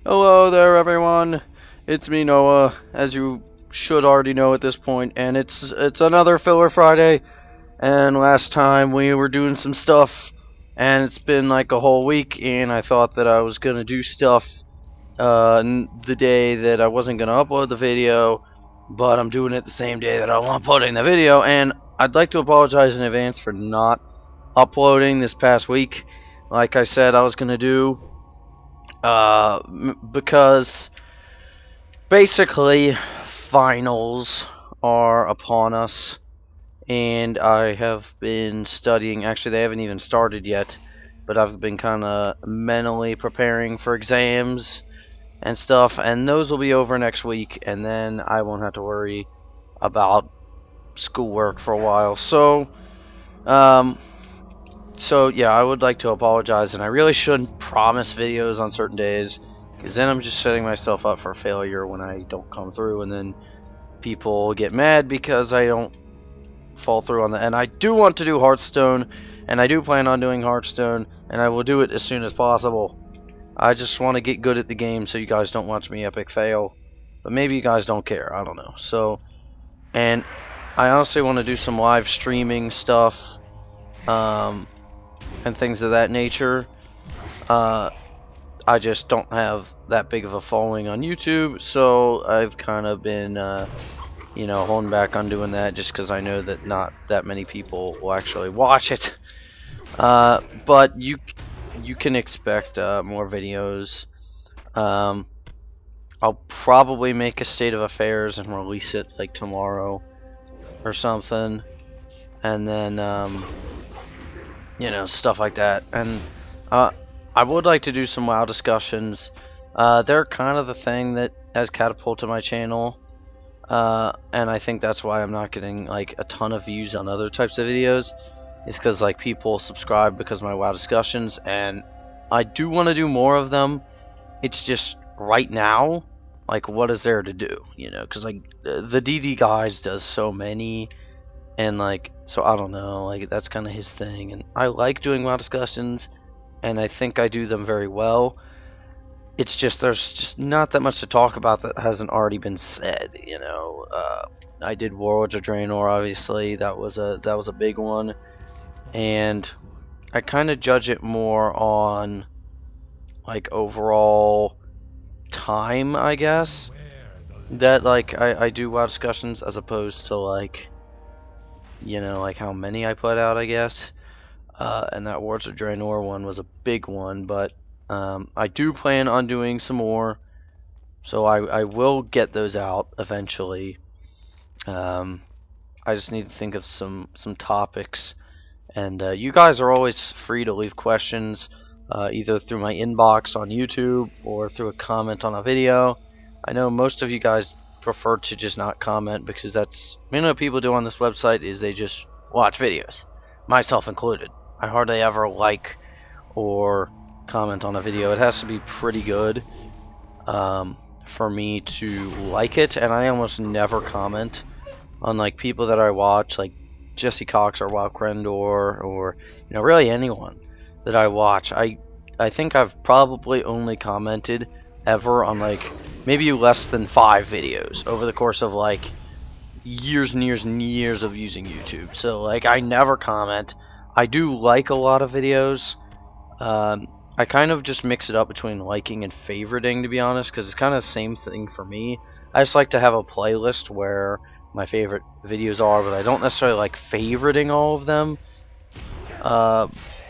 Hello there, everyone. It's me, Noah, as you should already know at this point, and it's another filler Friday. And last time we were doing some stuff, and it's been like a whole week, and I thought that I was gonna do stuff the day that I wasn't gonna upload the video, but I'm doing it the same day that I'm uploading the video, and I'd like to apologize in advance for not uploading this past week, like I said I was gonna do. Because basically finals are upon us, and I have been studying. Actually, they haven't even started yet, but I've been kind of mentally preparing for exams and stuff, and those will be over next week, and then I won't have to worry about schoolwork for a while. Um, so yeah, I would like to apologize, and I really shouldn't promise videos on certain days, because then I'm just setting myself up for failure when I don't come through, and then people get mad because I don't fall through on that. And I do want to do Hearthstone, and I do plan on doing Hearthstone, and I will do it as soon as possible. I just want to get good at the game so you guys don't watch me epic fail. But maybe you guys don't care, I don't know. So, and I honestly want to do some live streaming stuff, and things of that nature. I just don't have that big of a following on YouTube, so I've kind of been, holding back on doing that just because I know that not that many people will actually watch it. But you can expect more videos. I'll probably make a state of affairs and release it like tomorrow or something, and then stuff like that. And I would like to do some WoW discussions. They're kind of the thing that has catapulted my channel, and I think that's why I'm not getting like a ton of views on other types of videos. Is because like people subscribe because of my WoW discussions, and I do want to do more of them. It's just right now, like, what is there to do? Because like the DD guys does so many. And like, so I don't know, like that's kind of his thing, and I like doing WoW discussions, and I think I do them very well. It's just there's just not that much to talk about that hasn't already been said. I did Warlords of Draenor, obviously that was a big one, and I kind of judge it more on like overall time, I guess, that like I do WoW discussions as opposed to like like how many I put out, I guess. And that Warlords of Draenor one was a big one, but I do plan on doing some more, so I will get those out eventually. I just need to think of some topics, and you guys are always free to leave questions, either through my inbox on YouTube or through a comment on a video. I know most of you guys prefer to just not comment, because that's what people do on this website is they just watch videos, myself included. I hardly ever like or comment on a video. It has to be pretty good for me to like it, and I almost never comment on like people that I watch, like Jesse Cox or Wild Krendor, or really anyone that I watch. I think I've probably only commented ever on like maybe less than 5 videos over the course of like years and years and years of using YouTube. So like I never comment. I do like a lot of videos. I kind of just mix it up between liking and favoriting, to be honest, because it's kind of the same thing for me. I just like to have a playlist where my favorite videos are, but I don't necessarily like favoriting all of them,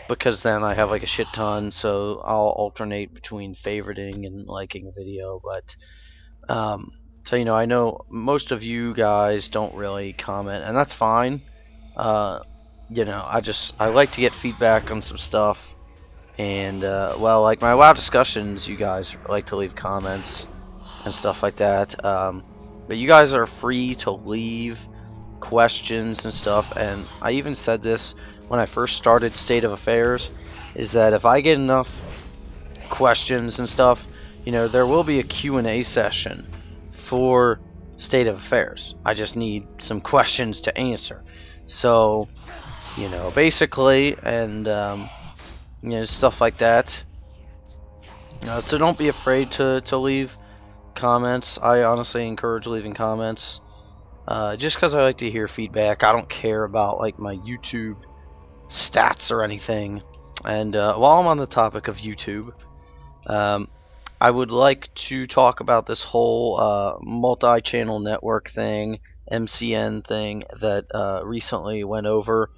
because then I have like a shit ton, so I'll alternate between favoriting and liking a video. But so I know most of you guys don't really comment, and that's fine. I like to get feedback on some stuff, and well, like my WoW discussions, you guys like to leave comments and stuff like that. But you guys are free to leave questions and stuff, and I even said this when I first started State of Affairs, is that if I get enough questions and stuff, there will be a Q&A session for State of Affairs. I just need some questions to answer. So, basically, and stuff like that. So don't be afraid to leave comments. I honestly encourage leaving comments. Just because I like to hear feedback. I don't care about like my YouTube stats or anything. And while I'm on the topic of YouTube, I would like to talk about this whole multi-channel network thing, MCN thing that recently went over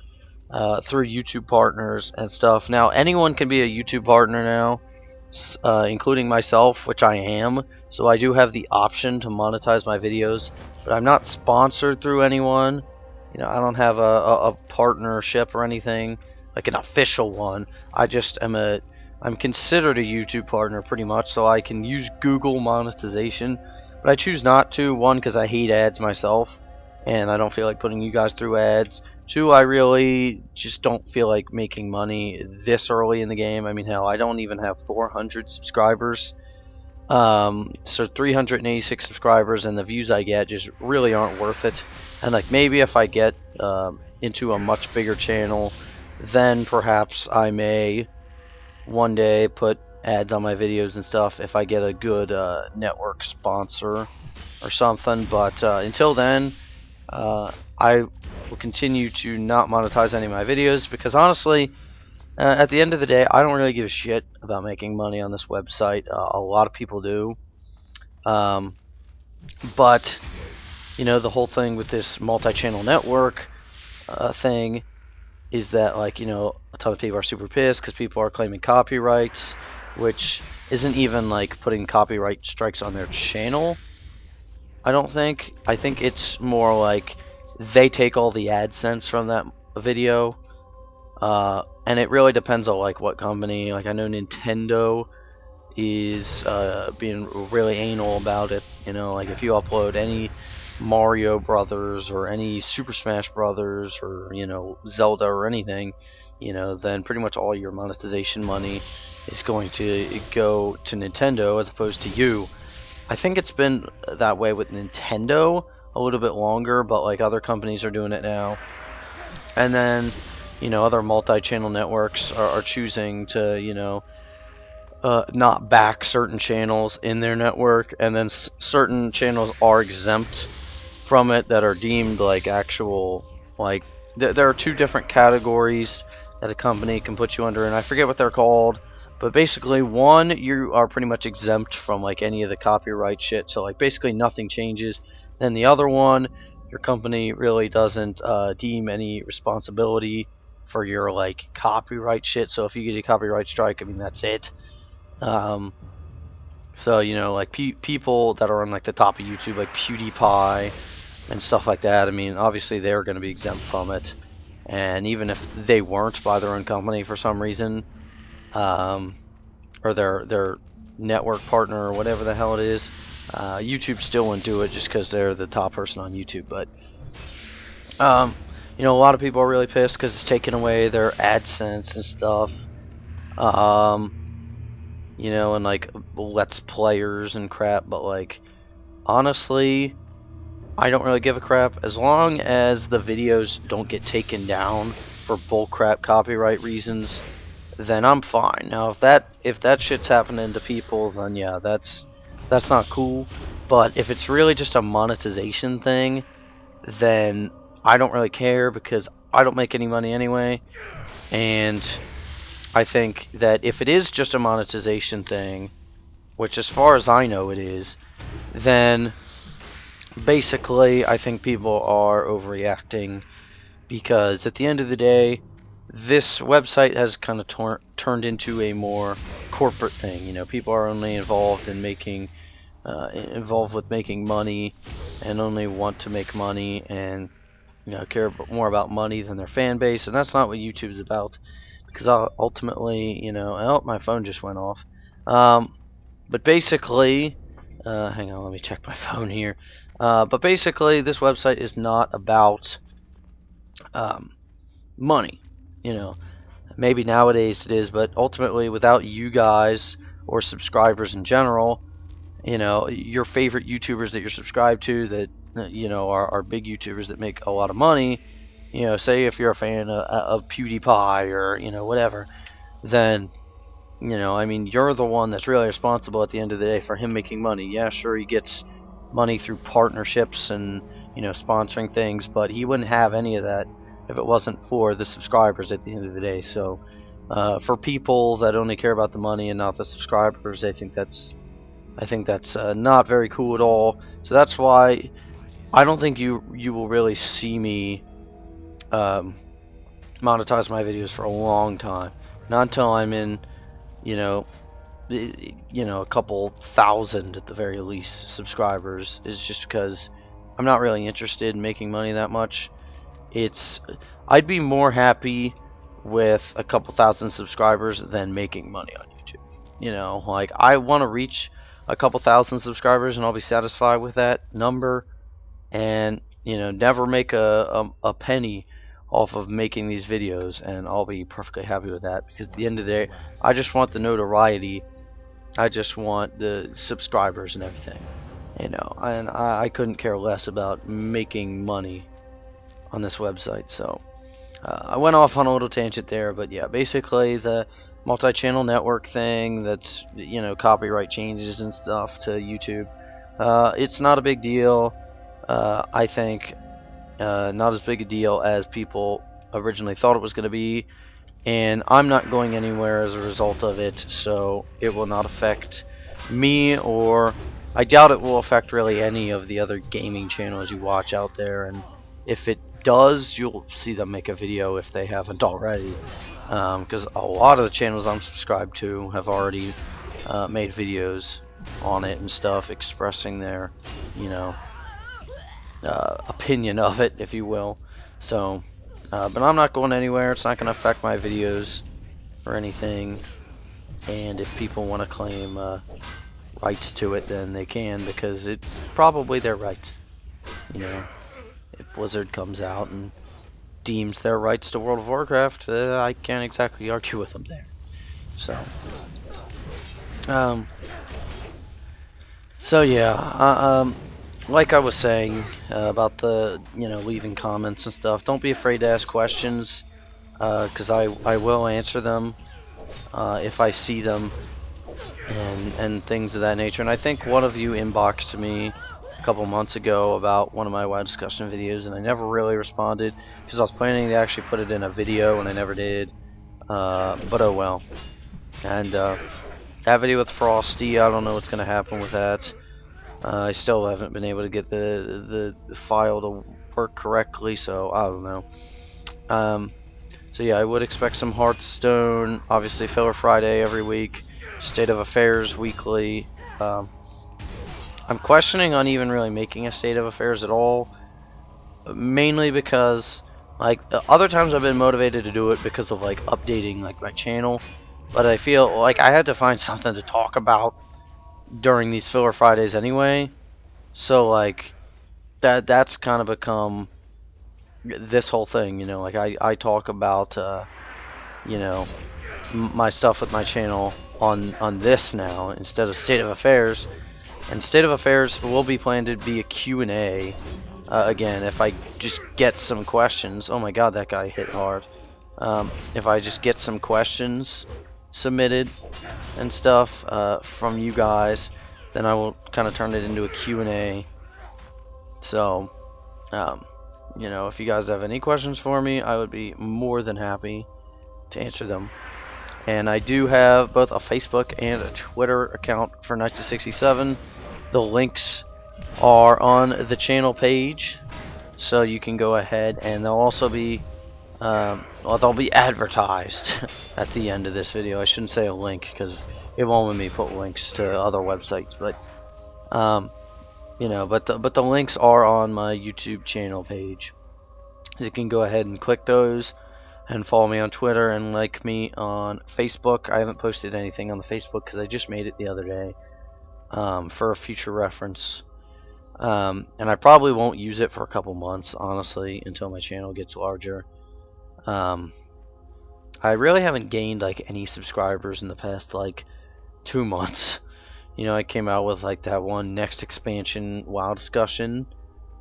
through YouTube partners and stuff. Now, anyone can be a YouTube partner now, including myself, which I am. So I do have the option to monetize my videos, but I'm not sponsored through anyone. I don't have a partnership or anything, like an official one. I just I'm considered a YouTube partner pretty much, so I can use Google monetization, but I choose not to. One, because I hate ads myself, and I don't feel like putting you guys through ads. Two, I really just don't feel like making money this early in the game. I mean, hell, I don't even have 400 subscribers. So 386 subscribers, and the views I get just really aren't worth it. And like maybe if I get into a much bigger channel, then perhaps I may one day put ads on my videos and stuff if I get a good network sponsor or something. But until then, I will continue to not monetize any of my videos because honestly, at the end of the day, I don't really give a shit about making money on this website. A lot of people do. But, the whole thing with this multi-channel network thing is that, like, a ton of people are super pissed because people are claiming copyrights, which isn't even, like, putting copyright strikes on their channel, I don't think. I think it's more like they take all the AdSense from that video, and it really depends on like what company. Like I know Nintendo is being really anal about it. Like if you upload any Mario Brothers or any Super Smash Brothers or Zelda or anything, then pretty much all your monetization money is going to go to Nintendo as opposed to you. I think it's been that way with Nintendo a little bit longer, but like other companies are doing it now. And then, other multi-channel networks are choosing to, not back certain channels in their network, and then certain channels are exempt from it that are deemed like actual, like, there are two different categories that a company can put you under, and I forget what they're called. But basically, one, you are pretty much exempt from like any of the copyright shit, so like basically nothing changes. Then the other one, your company really doesn't deem any responsibility for your like copyright shit. So if you get a copyright strike, I mean that's it. So like people that are on like the top of YouTube, like PewDiePie and stuff like that. I mean, obviously they're going to be exempt from it, and even if they weren't by their own company for some reason. Or their network partner or whatever the hell it is, YouTube still wouldn't do it just because they're the top person on YouTube. But a lot of people are really pissed because it's taking away their AdSense and stuff. And like Let's Players and crap. But like honestly, I don't really give a crap as long as the videos don't get taken down for bullcrap copyright reasons. Then I'm fine. Now if that shit's happening to people, then yeah, that's not cool. But if it's really just a monetization thing, then I don't really care because I don't make any money anyway. And I think that if it is just a monetization thing, which as far as I know it is, then basically I think people are overreacting because at the end of the day, this website has kind of turned into a more corporate thing. People are only involved with making money, and only want to make money, and care more about money than their fan base. And that's not what YouTube is about. Because ultimately, oh, my phone just went off. But basically, hang on, let me check my phone here. But basically, this website is not about money. Maybe nowadays it is, but ultimately without you guys or subscribers in general, your favorite YouTubers that you're subscribed to that are big YouTubers that make a lot of money, say if you're a fan of PewDiePie or whatever, then You know, I mean, you're the one that's really responsible at the end of the day for him making money. Yeah, sure, he gets money through partnerships and, you know, sponsoring things, but he wouldn't have any of that if it wasn't for the subscribers at the end of the day. So, for people that only care about the money and not the subscribers, I think that's not very cool at all. So that's why I don't think you will really see me um, monetize my videos for a long time. Not until I'm in, you know, a couple thousand at the very least subscribers. Is just because I'm not really interested in making money that much. It's I'd be more happy with a couple thousand subscribers than making money on YouTube. You know, like I want to reach a couple thousand subscribers and I'll be satisfied with that number, and you know, never make a penny off of making these videos, and I'll be perfectly happy with that, because at the end of the day I just want the notoriety. I just want the subscribers and everything, you know, and I couldn't care less about making money on this website. So I went off on a little tangent there, but yeah, basically the multi-channel network thing, that's, you know, copyright changes and stuff to YouTube, it's not a big deal. I think not as big a deal as people originally thought it was going to be, and I'm not going anywhere as a result of it, so it will not affect me, or I doubt it will affect really any of the other gaming channels you watch out there. And if it does, you'll see them make a video if they haven't already, because a lot of the channels I'm subscribed to have already made videos on it and stuff, expressing their, you know, opinion of it, if you will. So but I'm not going anywhere. It's not going to affect my videos or anything. And if people want to claim rights to it, then they can, because it's probably their rights. You know, if Blizzard comes out and deems their rights to World of Warcraft, I can't exactly argue with them there. So, yeah. Like I was saying about the, you know, leaving comments and stuff, don't be afraid to ask questions, because I will answer them if I see them, and things of that nature. And I think one of you inboxed me a couple months ago about one of my WoW discussion videos, and I never really responded because I was planning to actually put it in a video and I never did, but oh well. And that video with Frosty, I don't know what's going to happen with that. I still haven't been able to get the file to work correctly, so I don't know. So yeah, I would expect some Hearthstone, obviously Filler Friday every week, State of Affairs weekly. I'm questioning on even really making a State of Affairs at all, mainly because, like, other times I've been motivated to do it because of like updating like my channel, but I feel like I had to find something to talk about during these Filler Fridays anyway. So like that's kind of become this whole thing, you know. Like I talk about you know, my stuff with my channel on this now instead of State of Affairs. And State of Affairs will be planned to be a Q&A again, if I just get some questions. Oh my god, that guy hit hard. If I just get some questions submitted and stuff from you guys, then I will kind of turn it into a Q&A. So you know, if you guys have any questions for me, I would be more than happy to answer them. And I do have both a Facebook and a Twitter account for Knights of 67. The links are on the channel page, so you can go ahead, and they'll also be well, they'll be advertised at the end of this video. I shouldn't say a link because it won't let me put links to other websites, but you know, but the links are on my YouTube channel page. You can go ahead and click those and follow me on Twitter and like me on Facebook. I haven't posted anything on the Facebook because I just made it the other day for a future reference. And I probably won't use it for a couple months, honestly, until my channel gets larger. I really haven't gained like any subscribers in the past like 2 months. You know, I came out with like that one next expansion WoW discussion,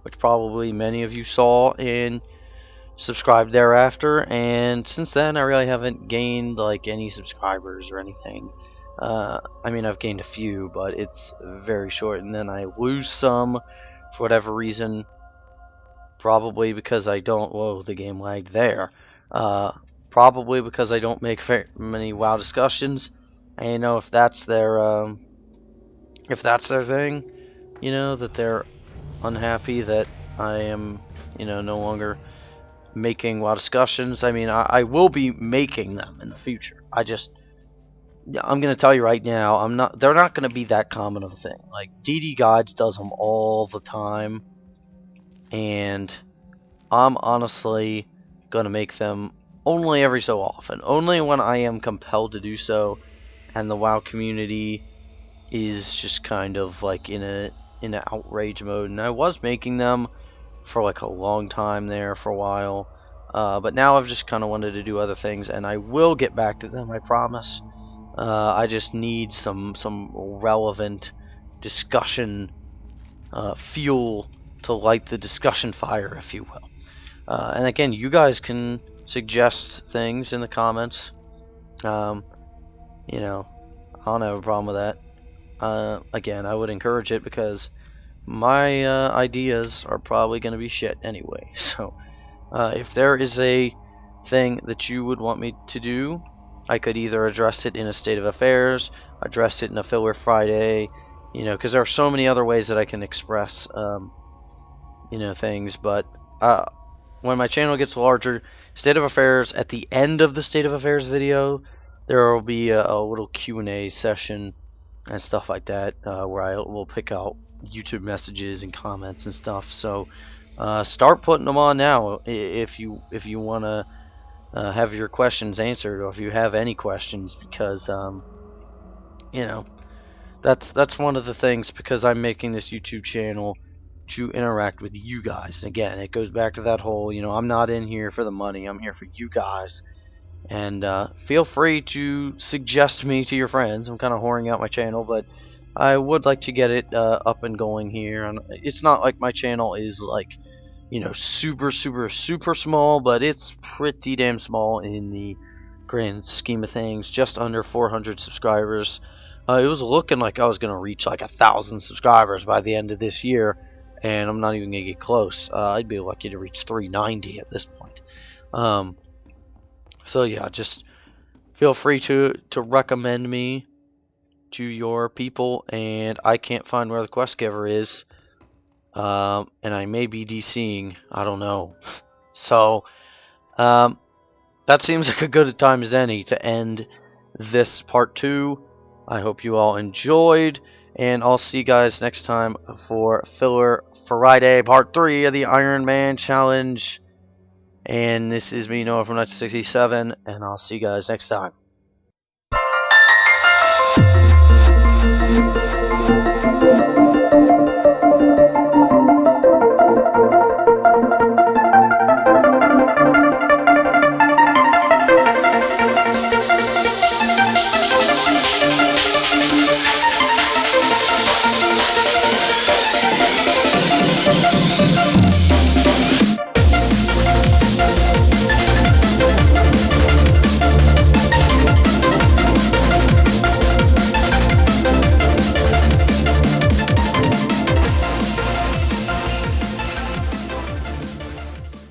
which probably many of you saw, and subscribed thereafter, and since then I really haven't gained like any subscribers or anything. I mean, I've gained a few, but it's very short, and then I lose some for whatever reason. Probably because I don't. Whoa, the game lagged there. Uh, Probably because I don't make very many WoW discussions. And you know, if that's their thing, you know, that they're unhappy that I am, you know, no longer making WoW discussions. I mean, I will be making them in the future. I'm gonna tell you right now, I'm not. They're not gonna be that common of a thing. Like DD Guides does them all the time, and I'm honestly gonna make them only every so often. Only when I am compelled to do so, and the WoW community is just kind of like in an outrage mode. And I was making them for like a long time there for a while, but now I've just kind of wanted to do other things, and I will get back to them. I promise. I just need some relevant discussion fuel to light the discussion fire, if you will. And again, you guys can suggest things in the comments. Um, you know, I don't have a problem with that. Again, I would encourage it because my ideas are probably going to be shit anyway. So, if there is a thing that you would want me to do, I could either address it in a state of affairs, address it in a filler Friday, you know, because there are so many other ways that I can express, you know, things. But when my channel gets larger, state of affairs, at the end of the state of affairs video, there will be a little Q&A session and stuff like that, where I will pick out YouTube messages and comments and stuff. So start putting them on now if you want to have your questions answered, or if you have any questions, because you know, that's one of the things, because I'm making this YouTube channel to interact with you guys. And again, it goes back to that whole, you know, I'm not in here for the money, I'm here for you guys. And feel free to suggest me to your friends. I'm kind of whoring out my channel, but I would like to get it up and going here. And it's not like my channel is like, you know, super small, but it's pretty damn small in the grand scheme of things. Just under 400 subscribers. It was looking like I was gonna reach like 1,000 subscribers by the end of this year, and I'm not even gonna get close. I'd be lucky to reach 390 at this point. So yeah, just feel free to recommend me to your people, and I can't find where the quest giver is, and I may be DCing, I don't know. So that seems like a good time as any to end this part 2. I hope you all enjoyed, and I'll see you guys next time for filler Friday part 3 of the Ironman challenge. And this is me, Noah from 1967, and I'll see you guys next time.